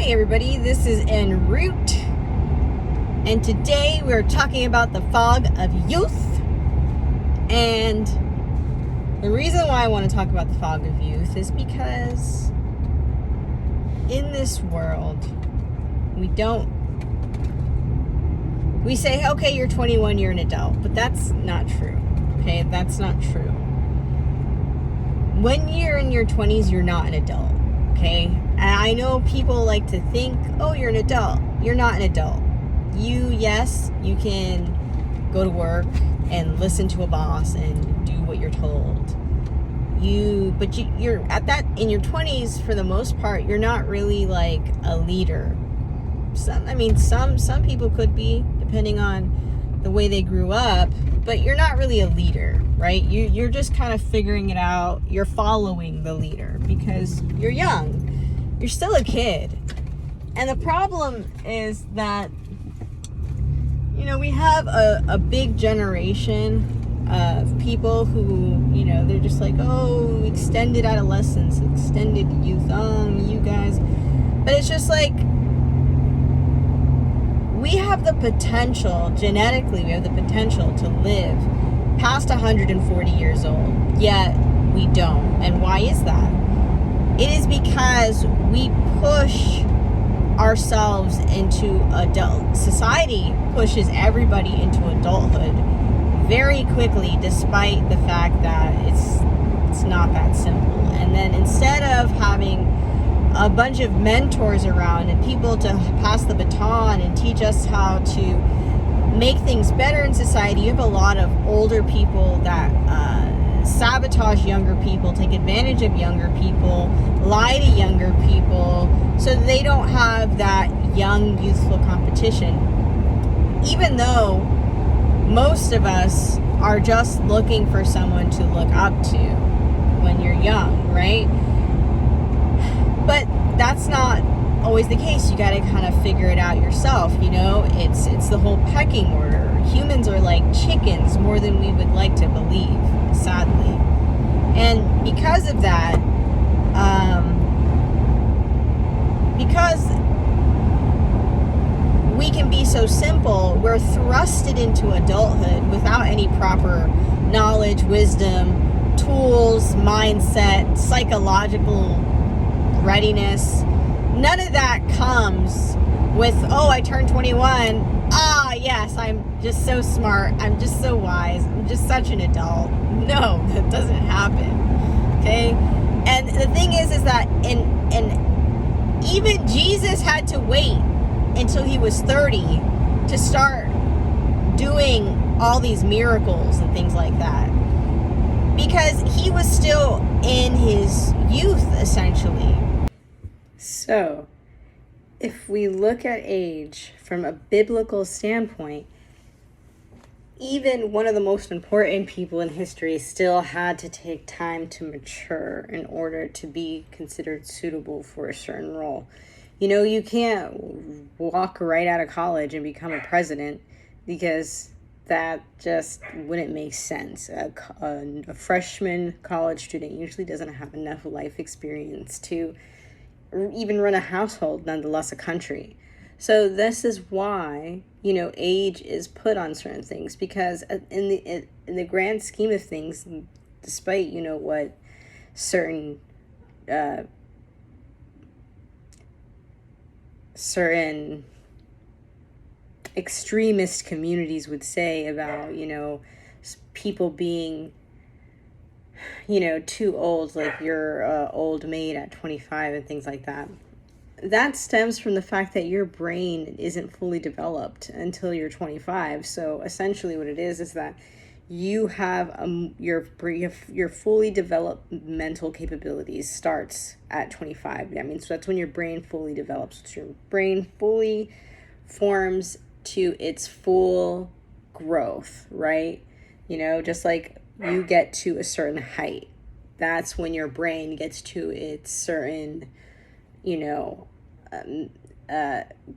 Hey everybody, this is En route, and today we're talking about the fog of youth. And the reason why I want to talk about the fog of youth is because in this world, we say, okay, you're 21, you're an adult, but that's not true. Okay, that's not true. When you're in your 20s, you're not an adult. Okay, and I know people like to think, oh, you're an adult. You're not an adult. Yes, you can go to work and listen to a boss and do what you're told. But you're at that in your 20s, for the most part, you're not really like a leader. Some people could be, depending on the way they grew up, but you're not really a leader, right? You're just kind of figuring it out. You're following the leader because you're young. You're still a kid. And the problem is that, we have a big generation of people who, they're just like, oh, extended adolescence, extended youth, you guys. But it's just like, we have the potential, genetically, we have the potential to live past 140 years old, yet we don't. And why is that? It is because we push ourselves into adult. Society pushes everybody into adulthood very quickly, despite the fact that it's not that simple. And then instead of having a bunch of mentors around and people to pass the baton and teach us how to make things better in society, you have a lot of older people that sabotage younger people, take advantage of younger people, lie to younger people, so that they don't have that young, youthful competition. Even though most of us are just looking for someone to look up to when you're young, right? But that's not always the case. You got to kind of figure it out yourself. It's the whole pecking order. Humans are like chickens more than we would like to believe, sadly. And because of that, because we can be so simple, we're thrusted into adulthood without any proper knowledge, wisdom, tools, mindset, psychological readiness. None of that comes with, oh, I turned 21. Yes, I'm just so smart. I'm just so wise. I'm just such an adult. No, that doesn't happen. Okay? And the thing is that and even Jesus had to wait until he was 30 to start doing all these miracles and things like that, because he was still in his youth, essentially. So, if we look at age from a biblical standpoint, even one of the most important people in history still had to take time to mature in order to be considered suitable for a certain role. You can't walk right out of college and become a president, because that just wouldn't make sense. A freshman college student usually doesn't have enough life experience to even run a household, nonetheless a country. So this is why, age is put on certain things, because in the grand scheme of things, despite, what certain extremist communities would say about, people being, too old, like you're old maid at 25 and things like that. That stems from the fact that your brain isn't fully developed until you're 25. So essentially what it is that you have your fully developed mental capabilities starts at 25. So that's when your brain fully develops. So your brain fully forms to its full growth, right? Just like you get to a certain height, that's when your brain gets to its certain,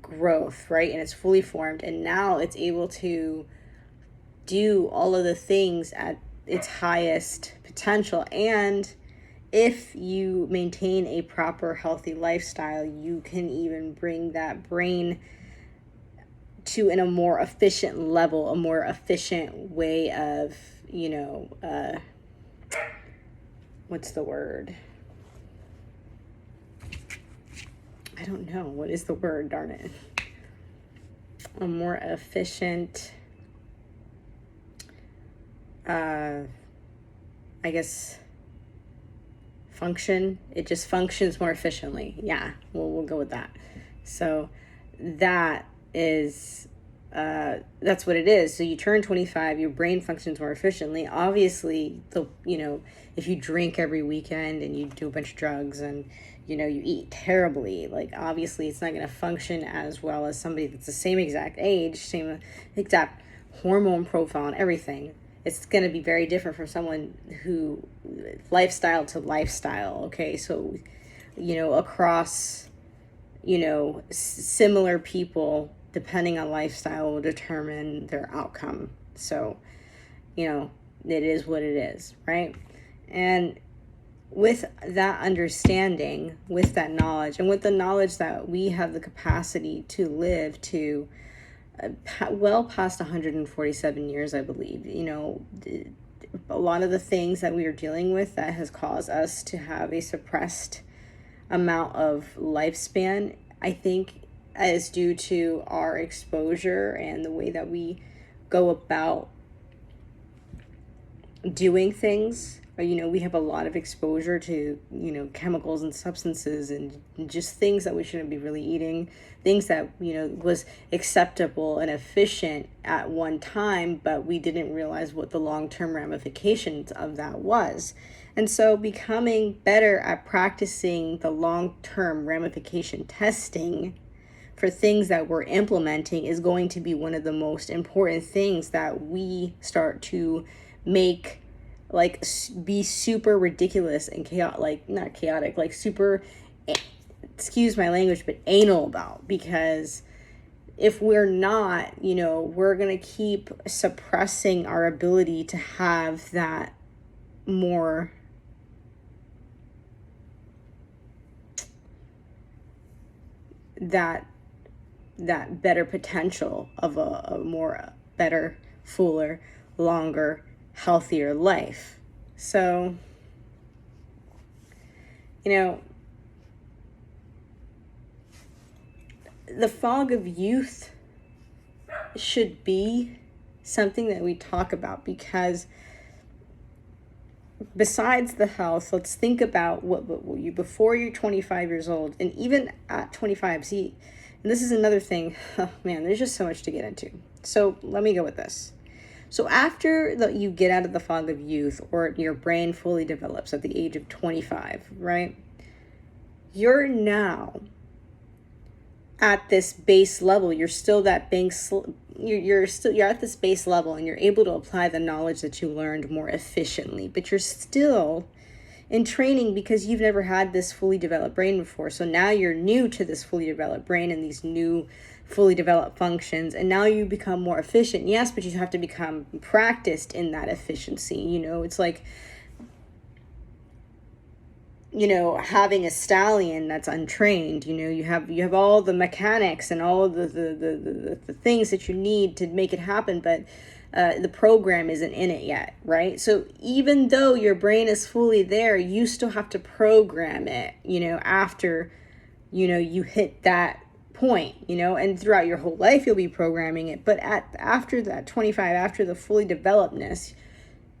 growth, right? And it's fully formed, and now it's able to do all of the things at its highest potential, and if you maintain a proper healthy lifestyle, you can even bring that brain to in a more efficient level, a more efficient way of, what's the word? I don't know. What is the word? Darn it. A more efficient, I guess, function. It just functions more efficiently. Yeah, we'll go with that. So that is, that's what it is. So you turn 25, your brain functions more efficiently. Obviously, if you drink every weekend and you do a bunch of drugs and, you eat terribly, like, obviously it's not going to function as well as somebody that's the same exact age, same exact hormone profile and everything. It's going to be very different from someone who, lifestyle to lifestyle. Okay. So, across, similar people, depending on lifestyle, will determine their outcome. So, it is what it is, right? And with that understanding, with that knowledge, and with the knowledge that we have the capacity to live to well past 147 years, I believe, a lot of the things that we are dealing with that has caused us to have a suppressed amount of lifespan, I think, is due to our exposure and the way that we go about doing things. We have a lot of exposure to, chemicals and substances and just things that we shouldn't be really eating, things that, was acceptable and efficient at one time, but we didn't realize what the long-term ramifications of that was. And so becoming better at practicing the long-term ramification testing for things that we're implementing is going to be one of the most important things that we start to make, like, be super ridiculous and chaotic, like, not chaotic, like super, excuse my language, but anal about. Because if we're not, we're going to keep suppressing our ability to have that more that better potential of a more better, fuller, longer, healthier life. So, the fog of youth should be something that we talk about, because besides the health, let's think about what you, before you're 25 years old, and even at 25, see, and this is another thing, oh man, there's just so much to get into. So let me go with this. So after you get out of the fog of youth, or your brain fully develops at the age of 25, right? You're now at this base level. You're still that you're at this base level, and you're able to apply the knowledge that you learned more efficiently, but you're still in training because you've never had this fully developed brain before. So now you're new to this fully developed brain and these new fully developed functions, and now you become more efficient. Yes, but you have to become practiced in that efficiency. It's like, having a stallion that's untrained. You have all the mechanics and all the things that you need to make it happen, but the program isn't in it yet, right? So even though your brain is fully there, you still have to program it, after, you hit that point, and throughout your whole life, you'll be programming it. But after that 25, after the fully developedness,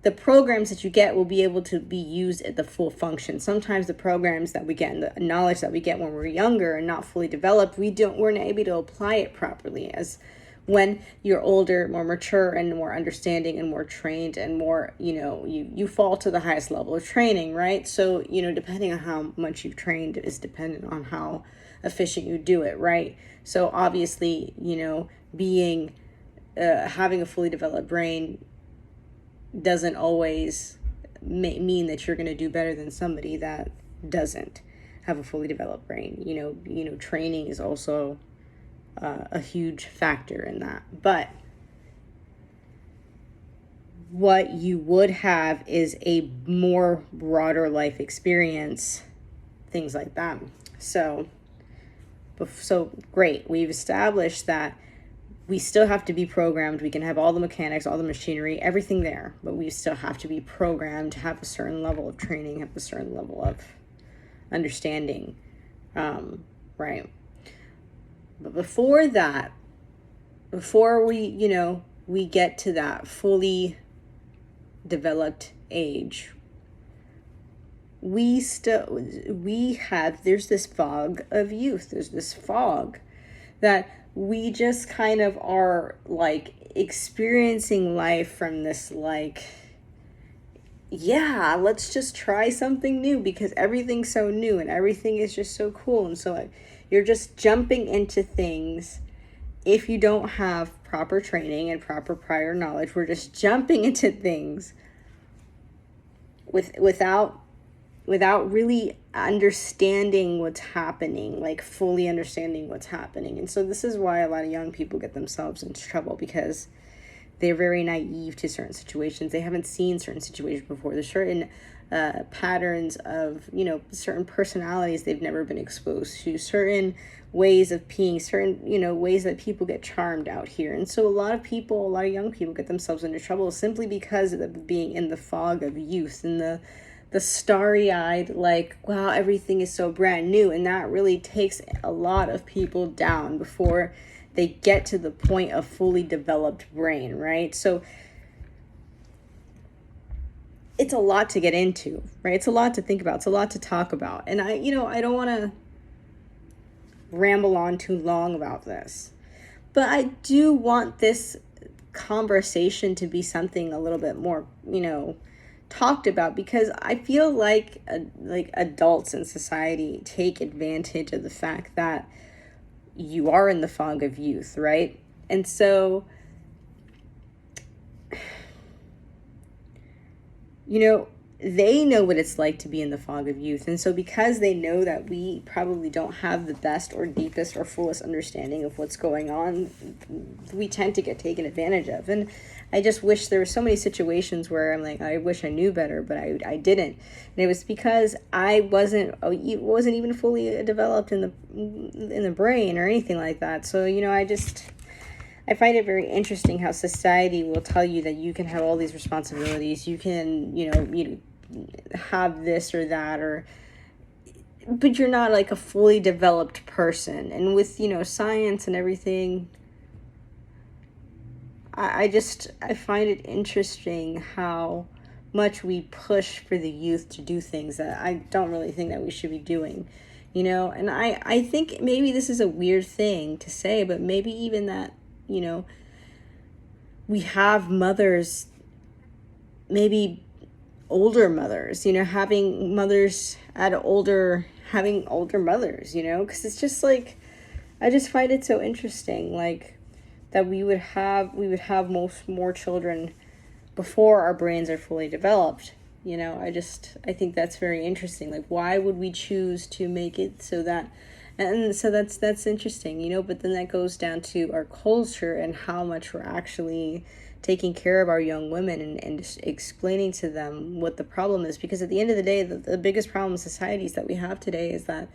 the programs that you get will be able to be used at the full function. Sometimes the programs that we get and the knowledge that we get when we're younger and not fully developed, we're not able to apply it properly as when you're older, more mature, and more understanding and more trained and more, you fall to the highest level of training, right? So, depending on how much you've trained is dependent on how efficient you do it, right? So obviously, having a fully developed brain doesn't always mean that you're going to do better than somebody that doesn't have a fully developed brain. Training is also a huge factor in that. But what you would have is a more broader life experience, things like that. So great. We've established that we still have to be programmed. We can have all the mechanics, all the machinery, everything there, but we still have to be programmed to have a certain level of training, have a certain level of understanding, right? But before that, before we get to that fully developed age, there's this fog of youth. There's this fog that we just kind of are like experiencing life from this like, yeah, let's just try something new because everything's so new and everything is just so cool. And so like, you're just jumping into things. If you don't have proper training and proper prior knowledge, we're just jumping into things without really understanding what's happening, like fully understanding what's happening. And so this is why a lot of young people get themselves into trouble, because they're very naive to certain situations. They haven't seen certain situations before. There's certain patterns of, certain personalities they've never been exposed to, certain ways of being, certain, ways that people get charmed out here. And so a lot of young people get themselves into trouble simply because of being in the fog of youth and the starry-eyed, like, wow, everything is so brand new. And that really takes a lot of people down before they get to the point of fully developed brain, right? So it's a lot to get into, right? It's a lot to think about. It's a lot to talk about. And I don't want to ramble on too long about this, but I do want this conversation to be something a little bit more, talked about, because I feel like adults in society take advantage of the fact that you are in the fog of youth, right? And so, they know what it's like to be in the fog of youth. And so because they know that we probably don't have the best or deepest or fullest understanding of what's going on, we tend to get taken advantage of. And I just wish there were so many situations where I'm like, I wish I knew better, but I didn't. And it was because I wasn't even fully developed in the brain or anything like that. So, I find it very interesting how society will tell you that you can have all these responsibilities. You can, have this or that, but you're not like a fully developed person. And with, science and everything, I find it interesting how much we push for the youth to do things that I don't really think that we should be doing, and I think maybe this is a weird thing to say, but maybe even that, we have mothers, maybe older mothers, having older mothers, because it's just like, I just find it so interesting, like, that we would have more children before our brains are fully developed. I think that's very interesting. Like, why would we choose to make it so that, and so that's interesting, but then that goes down to our culture and how much we're actually taking care of our young women and just explaining to them what the problem is. Because at the end of the day, the biggest problem in societies that we have today is that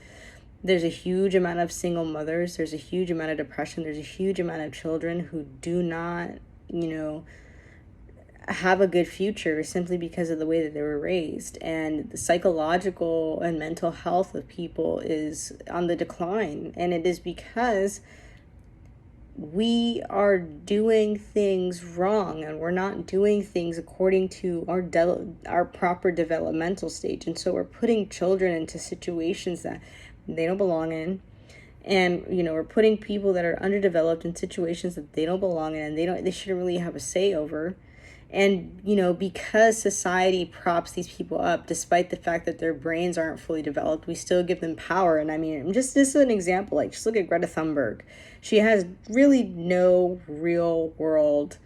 there's a huge amount of single mothers, there's a huge amount of depression, there's a huge amount of children who do not, have a good future simply because of the way that they were raised. And the psychological and mental health of people is on the decline. And it is because we are doing things wrong, and we're not doing things according to our proper developmental stage. And so we're putting children into situations that they don't belong in. And, we're putting people that are underdeveloped in situations that they don't belong in, and they shouldn't really have a say over. And, because society props these people up, despite the fact that their brains aren't fully developed, we still give them power. And I mean, this is an example, like, just look at Greta Thunberg. She has really no real world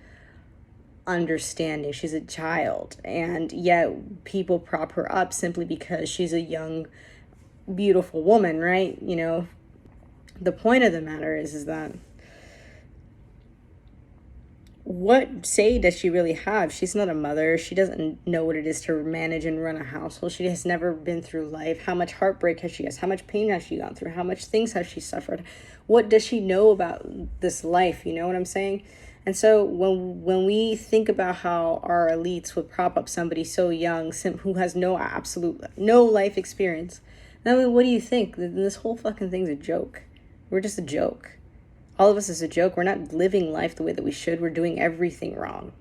understanding. She's a child, and yet people prop her up simply because she's a young, beautiful woman, right? The point of the matter is that what say does she really have? She's not a mother. She doesn't know what it is to manage and run a household. She has never been through life. How much heartbreak has she had? How much pain has she gone through? How much things has she suffered? What does she know about this life? You know what I'm saying? And so when we think about how our elites would prop up somebody so young who has no life experience, then what do you think? This whole fucking thing's a joke. We're just a joke. All of us is a joke. We're not living life the way that we should. We're doing everything wrong.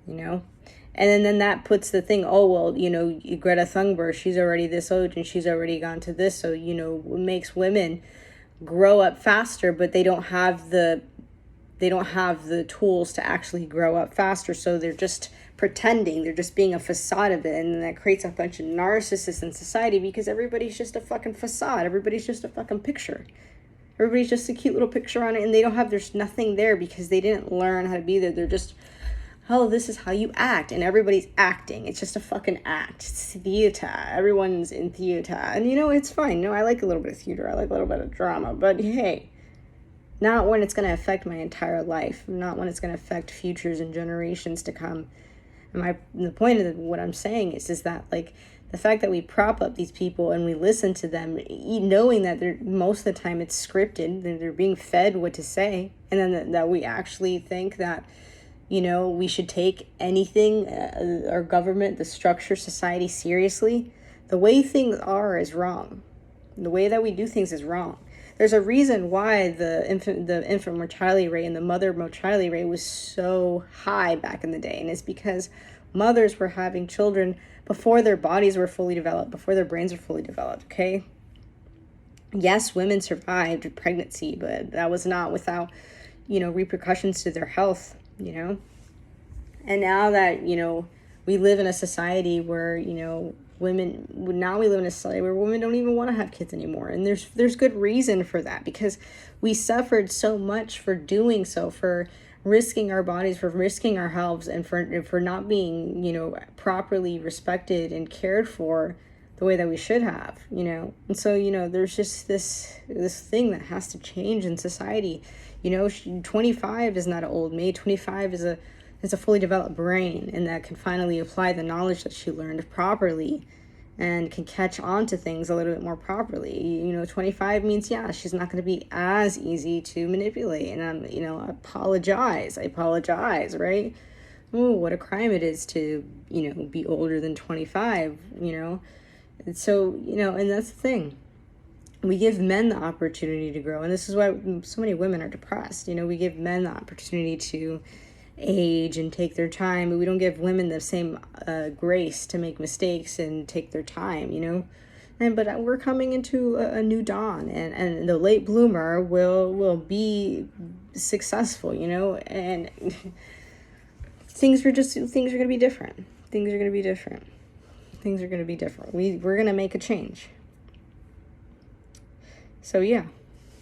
You know? And then that puts the thing, oh, well, you know, Greta Thunberg, she's already this old and she's already gone to this. So, you know, it makes women grow up faster, but they don't have the tools to actually grow up faster. So they're just pretending. They're just being a facade of it. And then that creates a bunch of narcissists in society because everybody's just a fucking facade. Everybody's just a fucking picture. Everybody's just a cute little picture on it, and there's nothing there because they didn't learn how to be there. They're just, oh, this is how you act, and everybody's acting. It's just a fucking act. It's theater. Everyone's in theater, and you know, it's fine. No, I like a little bit of theater. I like a little bit of drama, but hey, not when it's going to affect my entire life, not when it's going to affect futures and generations to come. And the point of what I'm saying is that, like, the fact that we prop up these people and we listen to them, knowing that they're most of the time it's scripted, they're being fed what to say, and then that we actually think that, you know, we should take anything, our government, the structure, society seriously. The way things are is wrong. The way that we do things is wrong. There's a reason why the infant mortality rate and the mother mortality rate was so high back in the day, and it's because mothers were having children before their bodies were fully developed, before their brains were fully developed, okay? Yes, women survived pregnancy, but that was not without, you know, repercussions to their health, you know? And now that, you know, we live in a society where, you know, we live in a society where women don't even want to have kids anymore. And there's good reason for that, because we suffered so much for doing so, for risking our bodies, for risking our health, and for not being, you know, properly respected and cared for the way that we should have, you know. And so, you know, there's just this thing that has to change in society. You know, 25 is not an old maid. 25 is a fully developed brain, and that can finally apply the knowledge that she learned properly and can catch on to things a little bit more properly. You know, 25 means, yeah, she's not going to be as easy to manipulate. And you know, I apologize, right? Oh, what a crime it is to, you know, be older than 25, you know? And so, you know, and that's the thing. We give men the opportunity to grow. And this is why so many women are depressed. You know, we give men the opportunity to age and take their time, but we don't give women the same grace to make mistakes and take their time, you know. But we're coming into a new dawn, and the late bloomer will be successful, you know. And things are going to be different. We're going to make a change. So yeah.